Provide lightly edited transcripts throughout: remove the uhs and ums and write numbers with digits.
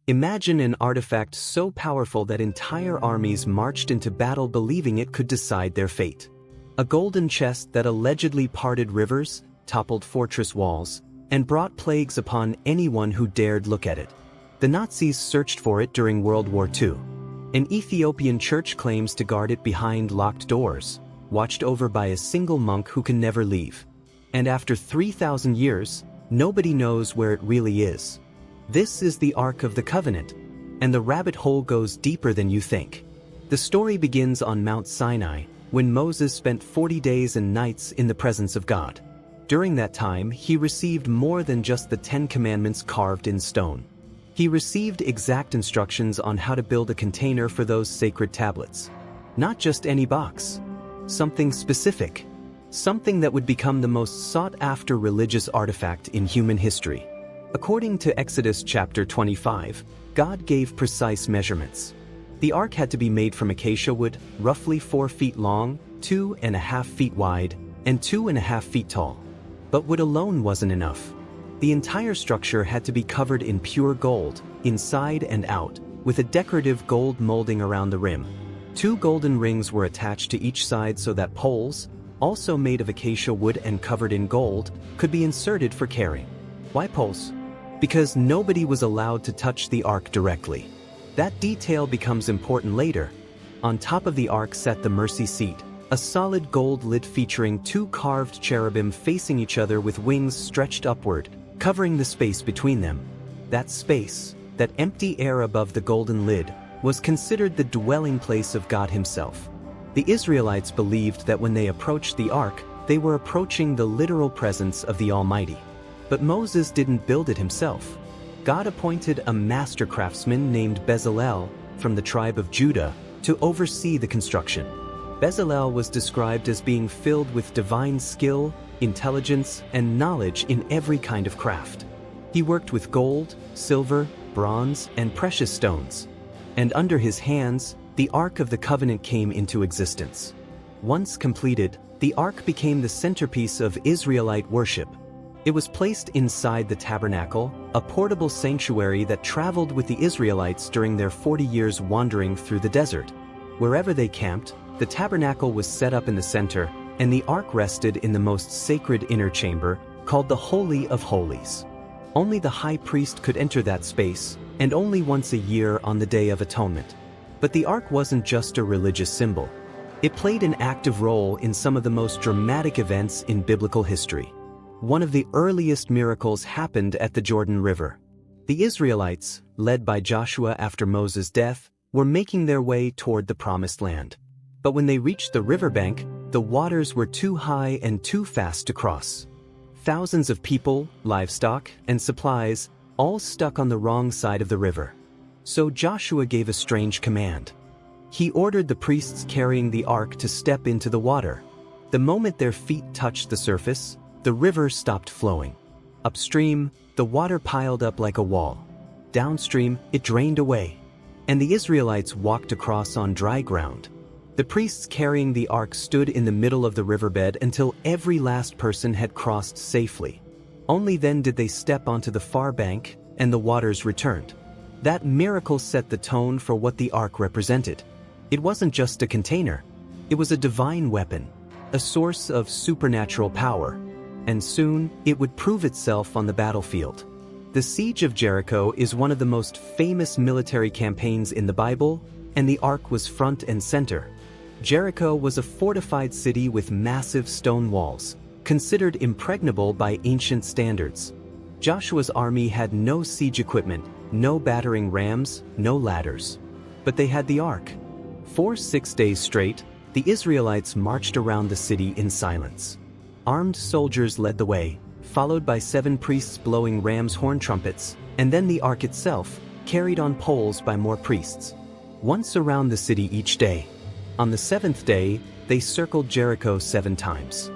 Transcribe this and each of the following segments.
Imagine an artifact so powerful that entire armies marched into battle believing it could decide their fate. A golden chest that allegedly parted rivers, toppled fortress walls, and brought plagues upon anyone who dared look at it. The Nazis searched for it during World War II. An Ethiopian church claims to guard it behind locked doors, watched over by a single monk who can never leave. And after 3,000 years, nobody knows where it really is. This is the Ark of the Covenant, and the rabbit hole goes deeper than you think. The story begins on Mount Sinai, when Moses spent 40 days and nights in the presence of God. During that time, he received more than just the 10 Commandments carved in stone. He received exact instructions on how to build a container for those sacred tablets. Not just any box. Something specific. Something that would become the most sought-after religious artifact in human history. According to Exodus chapter 25, God gave precise measurements. The ark had to be made from acacia wood, roughly 4 feet long, 2.5 feet wide, and 2.5 feet tall. But wood alone wasn't enough. The entire structure had to be covered in pure gold, inside and out, with a decorative gold molding around the rim. 2 golden rings were attached to each side so that poles, also made of acacia wood and covered in gold, could be inserted for carrying. Why poles? Because nobody was allowed to touch the ark directly. That detail becomes important later. On top of the ark sat the mercy seat, a solid gold lid featuring 2 carved cherubim facing each other with wings stretched upward, covering the space between them. That space, that empty air above the golden lid, was considered the dwelling place of God himself. The Israelites believed that when they approached the ark, they were approaching the literal presence of the Almighty. But Moses didn't build it himself. God appointed a master craftsman named Bezalel from the tribe of Judah to oversee the construction. Bezalel was described as being filled with divine skill, intelligence, and knowledge in every kind of craft. He worked with gold, silver, bronze, and precious stones. And under his hands, the Ark of the Covenant came into existence. Once completed, the Ark became the centerpiece of Israelite worship. It was placed inside the tabernacle, a portable sanctuary that traveled with the Israelites during their 40 years wandering through the desert. Wherever they camped, the tabernacle was set up in the center, and the ark rested in the most sacred inner chamber, called the Holy of Holies. Only the high priest could enter that space, and only once a year on the Day of Atonement. But the ark wasn't just a religious symbol. It played an active role in some of the most dramatic events in biblical history. One of the earliest miracles happened at the Jordan River. The Israelites, led by Joshua after Moses' death, were making their way toward the Promised Land. But when they reached the riverbank, the waters were too high and too fast to cross. Thousands of people, livestock, and supplies all stuck on the wrong side of the river. So Joshua gave a strange command. He ordered the priests carrying the ark to step into the water. The moment their feet touched the surface, the river stopped flowing. Upstream, the water piled up like a wall. Downstream, it drained away. And the Israelites walked across on dry ground. The priests carrying the ark stood in the middle of the riverbed until every last person had crossed safely. Only then did they step onto the far bank, and the waters returned. That miracle set the tone for what the ark represented. It wasn't just a container. It was a divine weapon, a source of supernatural power. And soon, it would prove itself on the battlefield. The Siege of Jericho is one of the most famous military campaigns in the Bible, and the ark was front and center. Jericho was a fortified city with massive stone walls, considered impregnable by ancient standards. Joshua's army had no siege equipment, no battering rams, no ladders. But they had the ark. For 6 days straight, the Israelites marched around the city in silence. Armed soldiers led the way, followed by 7 priests blowing ram's horn trumpets, and then the ark itself, carried on poles by more priests. Once around the city each day. On the 7th day, they circled Jericho 7 times.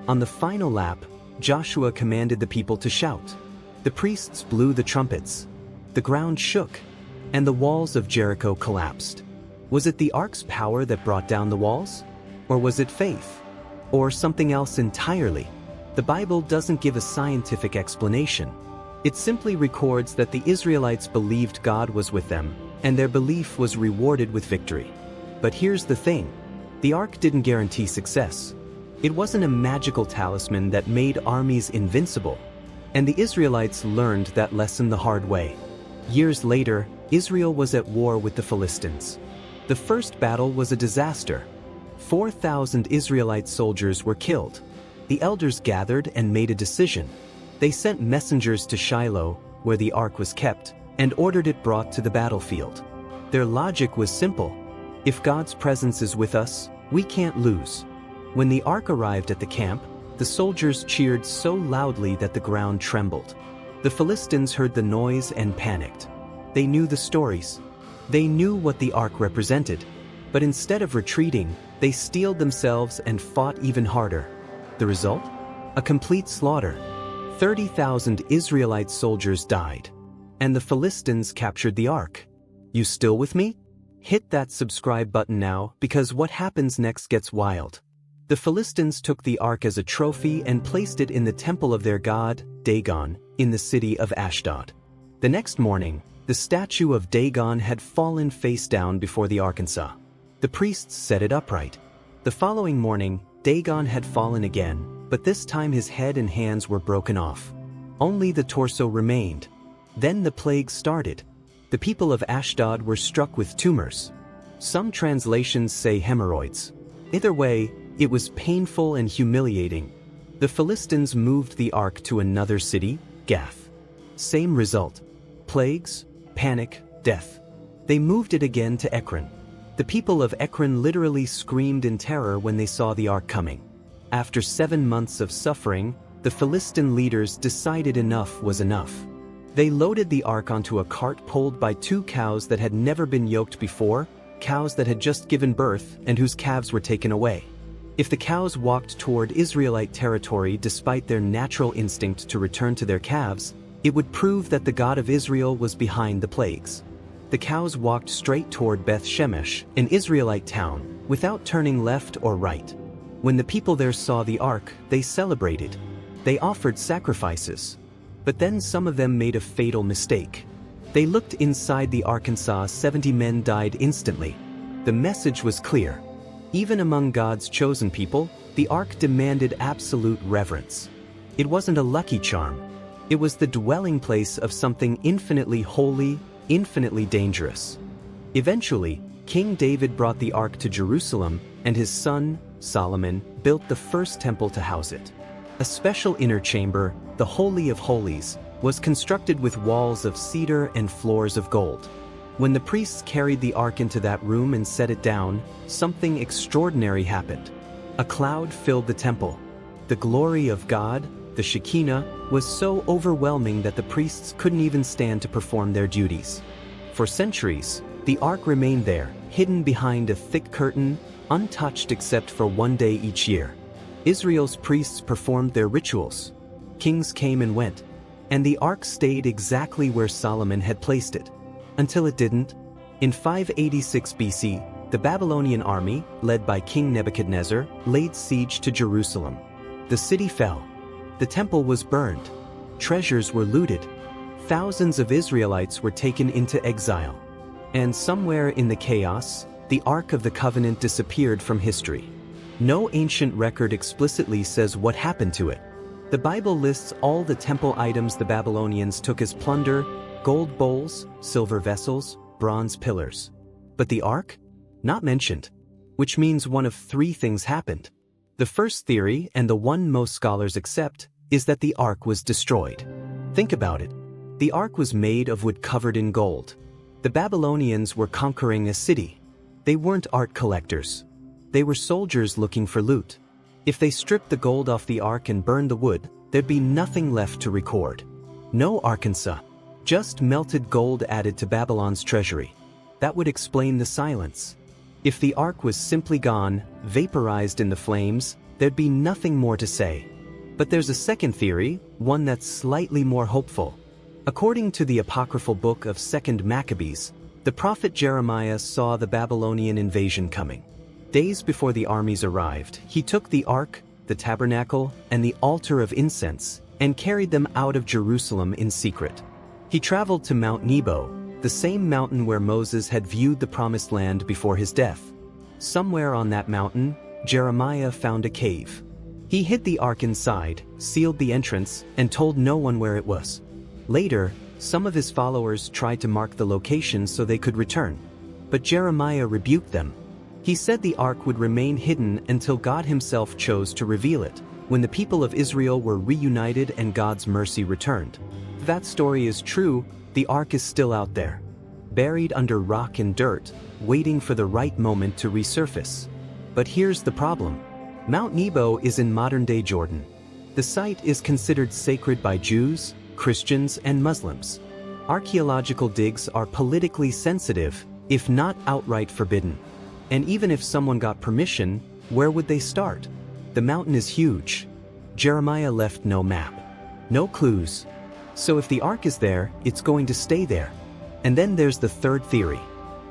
On the final lap, Joshua commanded the people to shout. The priests blew the trumpets. The ground shook, and the walls of Jericho collapsed. Was it the ark's power that brought down the walls? Or was it faith? Or something else entirely? The Bible doesn't give a scientific explanation. It simply records that the Israelites believed God was with them, and their belief was rewarded with victory. But here's the thing. The Ark didn't guarantee success. It wasn't a magical talisman that made armies invincible, and the Israelites learned that lesson the hard way. Years later, Israel was at war with the Philistines. The first battle was a disaster. 4,000 Israelite soldiers were killed. The elders gathered and made a decision. They sent messengers to Shiloh, where the Ark was kept, and ordered it brought to the battlefield. Their logic was simple. If God's presence is with us, we can't lose. When the Ark arrived at the camp, the soldiers cheered so loudly that the ground trembled. The Philistines heard the noise and panicked. They knew the stories. They knew what the Ark represented. But instead of retreating, they steeled themselves and fought even harder. The result? A complete slaughter. 30,000 Israelite soldiers died. And the Philistines captured the Ark. You still with me? Hit that subscribe button now, because what happens next gets wild. The Philistines took the Ark as a trophy and placed it in the temple of their god, Dagon, in the city of Ashdod. The next morning, the statue of Dagon had fallen face down before the Arkansas. The priests set it upright. The following morning, Dagon had fallen again, but this time his head and hands were broken off. Only the torso remained. Then the plague started. The people of Ashdod were struck with tumors. Some translations say hemorrhoids. Either way, it was painful and humiliating. The Philistines moved the Ark to another city, Gath. Same result. Plagues, panic, death. They moved it again to Ekron. The people of Ekron literally screamed in terror when they saw the Ark coming. After 7 months of suffering, the Philistine leaders decided enough was enough. They loaded the Ark onto a cart pulled by 2 cows that had never been yoked before, cows that had just given birth and whose calves were taken away. If the cows walked toward Israelite territory despite their natural instinct to return to their calves, it would prove that the God of Israel was behind the plagues. The cows walked straight toward Beth Shemesh, an Israelite town, without turning left or right. When the people there saw the Ark, they celebrated. They offered sacrifices. But then some of them made a fatal mistake. They looked inside the Arkansas. 70 men died instantly. The message was clear. Even among God's chosen people, the Ark demanded absolute reverence. It wasn't a lucky charm. It was the dwelling place of something infinitely holy, infinitely dangerous. Eventually, King David brought the Ark to Jerusalem, and his son, Solomon, built the first temple to house it. A special inner chamber, the Holy of Holies, was constructed with walls of cedar and floors of gold. When the priests carried the Ark into that room and set it down, something extraordinary happened. A cloud filled the temple. The glory of God, the Shekinah, was so overwhelming that the priests couldn't even stand to perform their duties. For centuries, the Ark remained there, hidden behind a thick curtain, untouched except for 1 day each year. Israel's priests performed their rituals. Kings came and went, and the Ark stayed exactly where Solomon had placed it. Until it didn't. In 586 BC, the Babylonian army, led by King Nebuchadnezzar, laid siege to Jerusalem. The city fell. The temple was burned. Treasures were looted. Thousands of Israelites were taken into exile. And somewhere in the chaos, the Ark of the Covenant disappeared from history. No ancient record explicitly says what happened to it. The Bible lists all the temple items the Babylonians took as plunder: gold bowls, silver vessels, bronze pillars. But the Ark? Not mentioned. Which means one of 3 things happened. The first theory, and the one most scholars accept, is that the Ark was destroyed. Think about it. The Ark was made of wood covered in gold. The Babylonians were conquering a city. They weren't art collectors. They were soldiers looking for loot. If they stripped the gold off the Ark and burned the wood, there'd be nothing left to record. No Arkansas. Just melted gold added to Babylon's treasury. That would explain the silence. If the Ark was simply gone, vaporized in the flames, there'd be nothing more to say. But there's a second theory, one that's slightly more hopeful. According to the apocryphal book of 2nd Maccabees, the prophet Jeremiah saw the Babylonian invasion coming. Days before the armies arrived, he took the Ark, the tabernacle, and the altar of incense, and carried them out of Jerusalem in secret. He traveled to Mount Nebo, the same mountain where Moses had viewed the promised land before his death. Somewhere on that mountain, Jeremiah found a cave. He hid the ark inside, sealed the entrance, and told no one where it was. Later, some of his followers tried to mark the location so they could return. But Jeremiah rebuked them. He said the ark would remain hidden until God himself chose to reveal it, when the people of Israel were reunited and God's mercy returned. If that story is true, the ark is still out there, buried under rock and dirt, waiting for the right moment to resurface. But here's the problem. Mount Nebo is in modern-day Jordan. The site is considered sacred by Jews, Christians, and Muslims. Archaeological digs are politically sensitive, if not outright forbidden. And even if someone got permission, where would they start? The mountain is huge. Jeremiah left no map, no clues. So if the ark is there, it's going to stay there. And then there's the third theory.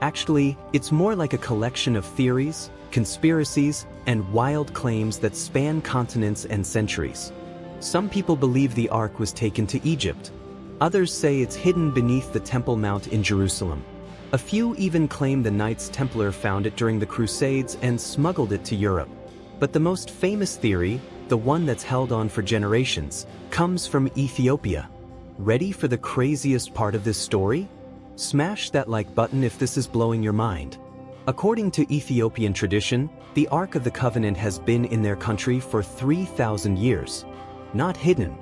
Actually, it's more like a collection of theories, conspiracies, and wild claims that span continents and centuries. Some people believe the ark was taken to Egypt. Others say it's hidden beneath the Temple Mount in Jerusalem. A few even claim the Knights Templar found it during the Crusades and smuggled it to Europe. But the most famous theory, the one that's held on for generations, comes from Ethiopia. Ready for the craziest part of this story? Smash that like button if this is blowing your mind. According to Ethiopian tradition, the Ark of the Covenant has been in their country for 3,000 years. Not hidden,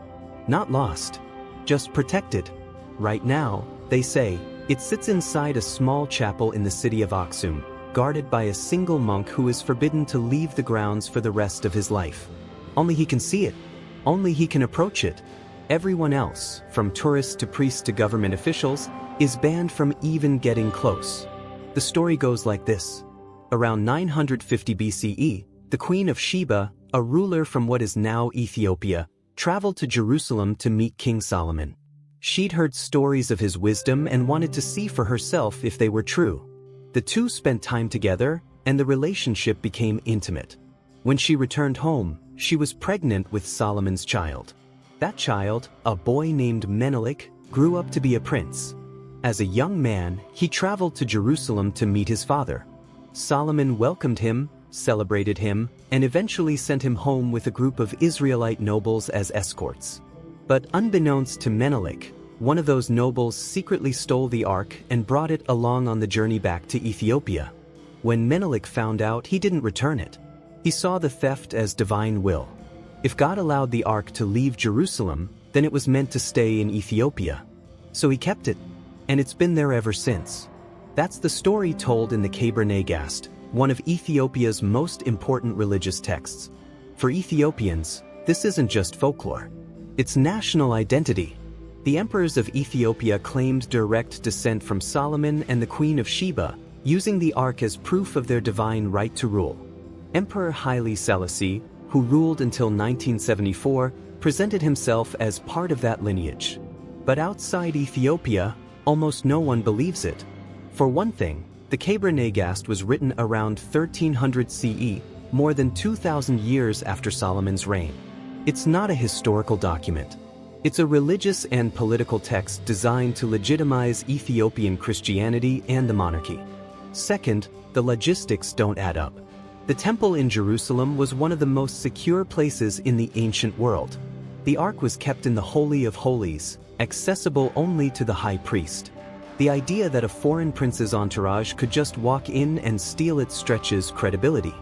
not lost, just protected. Right now, they say, it sits inside a small chapel in the city of Aksum, guarded by a single monk who is forbidden to leave the grounds for the rest of his life. Only he can see it. Only he can approach it. Everyone else, from tourists to priests to government officials, is banned from even getting close. The story goes like this. Around 950 BCE, the Queen of Sheba, a ruler from what is now Ethiopia, traveled to Jerusalem to meet King Solomon. She'd heard stories of his wisdom and wanted to see for herself if they were true. The two spent time together, and the relationship became intimate. When she returned home, she was pregnant with Solomon's child. That child, a boy named Menelik, grew up to be a prince. As a young man, he traveled to Jerusalem to meet his father. Solomon welcomed him, celebrated him, and eventually sent him home with a group of Israelite nobles as escorts. But unbeknownst to Menelik, one of those nobles secretly stole the ark and brought it along on the journey back to Ethiopia. When Menelik found out, he didn't return it. He saw the theft as divine will. If God allowed the ark to leave Jerusalem, then it was meant to stay in Ethiopia. So he kept it, and it's been there ever since. That's the story told in the Keber Nagast, one of Ethiopia's most important religious texts. For Ethiopians, this isn't just folklore. It's national identity. The emperors of Ethiopia claimed direct descent from Solomon and the Queen of Sheba, using the ark as proof of their divine right to rule. Emperor Haile Selassie, who ruled until 1974, presented himself as part of that lineage. But outside Ethiopia, almost no one believes it. For one thing, the Keber Nagast was written around 1300 CE, more than 2,000 years after Solomon's reign. It's not a historical document. It's a religious and political text designed to legitimize Ethiopian Christianity and the monarchy. Second, the logistics don't add up. The temple in Jerusalem was one of the most secure places in the ancient world. The ark was kept in the Holy of Holies, accessible only to the high priest. The idea that a foreign prince's entourage could just walk in and steal it stretches credibility.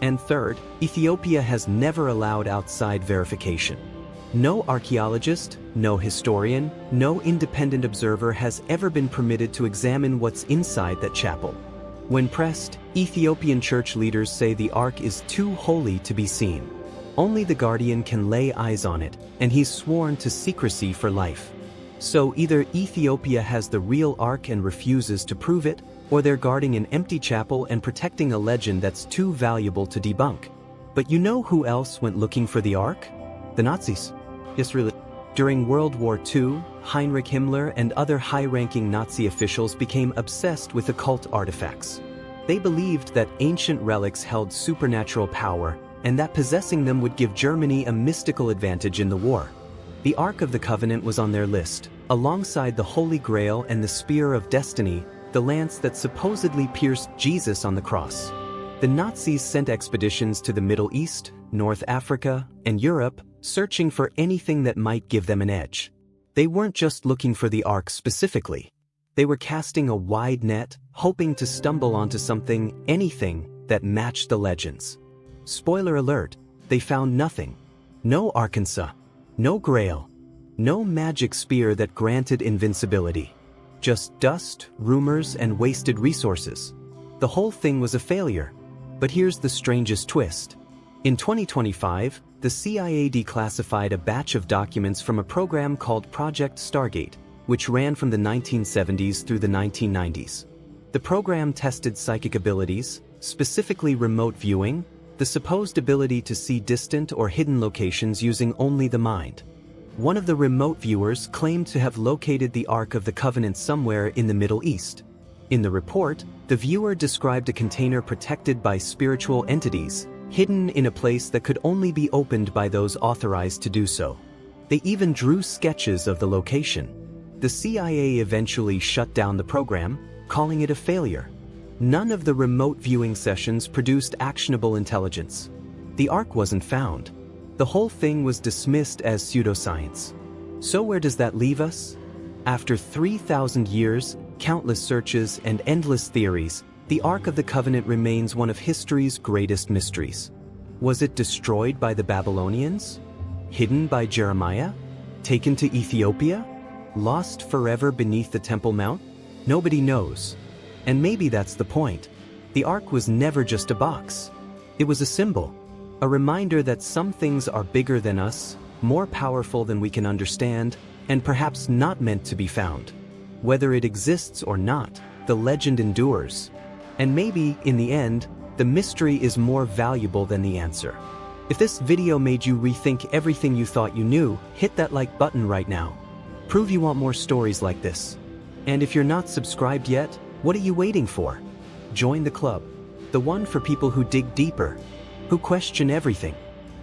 And third, Ethiopia has never allowed outside verification. No archaeologist, no historian, no independent observer has ever been permitted to examine what's inside that chapel. When pressed, Ethiopian church leaders say the ark is too holy to be seen. Only the guardian can lay eyes on it, and he's sworn to secrecy for life. So either Ethiopia has the real ark and refuses to prove it, or they're guarding an empty chapel and protecting a legend that's too valuable to debunk. But you know who else went looking for the ark? The Nazis. Yes, really. During World War II, Heinrich Himmler and other high-ranking Nazi officials became obsessed with occult artifacts. They believed that ancient relics held supernatural power, and that possessing them would give Germany a mystical advantage in the war. The Ark of the Covenant was on their list, alongside the Holy Grail and the Spear of Destiny, the lance that supposedly pierced Jesus on the cross. The Nazis sent expeditions to the Middle East, North Africa, and Europe, searching for anything that might give them an edge. They weren't just looking for the Ark specifically. They were casting a wide net, hoping to stumble onto something, anything, that matched the legends. Spoiler alert, they found nothing. No Arkansas. No Grail. No magic spear that granted invincibility. Just dust, rumors, and wasted resources. The whole thing was a failure. But here's the strangest twist. In 2025, the CIA declassified a batch of documents from a program called Project Stargate, which ran from the 1970s through the 1990s. The program tested psychic abilities, specifically remote viewing, the supposed ability to see distant or hidden locations using only the mind. One of the remote viewers claimed to have located the Ark of the Covenant somewhere in the Middle East. In the report, the viewer described a container protected by spiritual entities, hidden in a place that could only be opened by those authorized to do so. They even drew sketches of the location. The CIA eventually shut down the program, calling it a failure. None of the remote viewing sessions produced actionable intelligence. The Ark wasn't found. The whole thing was dismissed as pseudoscience. So where does that leave us? After 3,000 years, countless searches, and endless theories, the Ark of the Covenant remains one of history's greatest mysteries. Was it destroyed by the Babylonians? Hidden by Jeremiah? Taken to Ethiopia? Lost forever beneath the Temple Mount? Nobody knows. And maybe that's the point. The Ark was never just a box. It was a symbol. A reminder that some things are bigger than us, more powerful than we can understand, and perhaps not meant to be found. Whether it exists or not, the legend endures. And maybe, in the end, the mystery is more valuable than the answer. If this video made you rethink everything you thought you knew, hit that like button right now. Prove you want more stories like this. And if you're not subscribed yet, what are you waiting for? Join the club. The one for people who dig deeper, who question everything,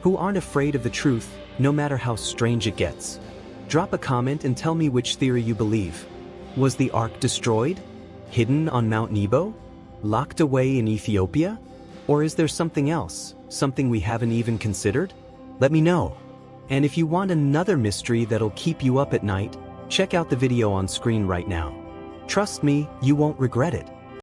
who aren't afraid of the truth, no matter how strange it gets. Drop a comment and tell me which theory you believe. Was the Ark destroyed? Hidden on Mount Nebo? Locked away in Ethiopia? Or is there something else, something we haven't even considered? Let me know. And if you want another mystery that'll keep you up at night, check out the video on screen right now. Trust me, you won't regret it.